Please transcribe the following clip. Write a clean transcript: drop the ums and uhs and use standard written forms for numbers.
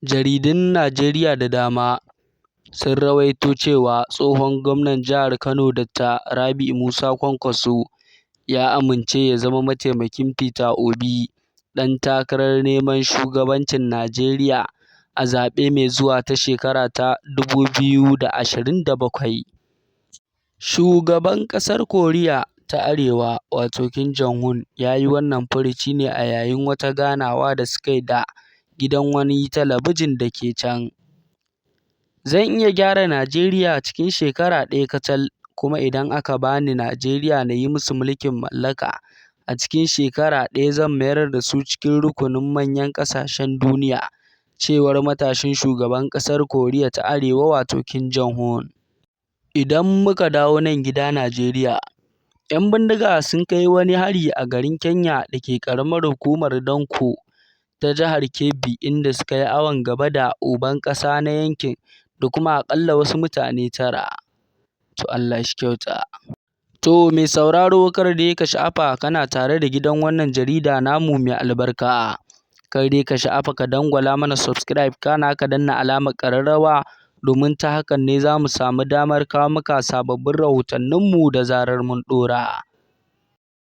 Jaridun Najeriya da dama sun rawaito cewa tsohon gwamnan jihar Kano Dr. Rabi'u Musa Kwankwaso ya amince ya zama mataimakin Peter Obi ɗan takarar neman shugabancin Najeriya a zaɓe mai zuwa ta shekara ta 2027. Shugaban ƙasar Koriya ta Arewa wato Kim Jong-un ya yi wannan furuci ne a yayin wata ganawa da suka yi da gidan wani talabijin da ke can. "Zan iya gyara Najeriya cikin shekara ɗaya kacal, kuma idan aka ba ni Najeriya na yi musu mulkin mallaka, a cikin shekara ɗaya zan mayar da su cikin rukunin manyan ƙasashen duniya," cewar matashin shugaban ƙasar Koriya ta Arewa wato Kim Jong-un. Idan muka dawo nan gida Najeriya, 'yan bindiga sun kai wani hari a garin Kenya da ke ƙaramar hukumar Danko ta jihar Kebbi, inda suka yi awon gaba da uban ƙasa na yankin da kuma aƙalla wasu mutane 9. To Allah shi kyauta. To mai sauraro kar dai ka sha'afa kana tare da gidan wannan jarida namu mai albarka. Kar dai ka sha'afa ka dangwala mana subscribe kana ka danna alamar ƙararrawa, domin ta hakan ne za mu samu damar kawo maka sababbin rahotanninmu da zarar mun ɗora.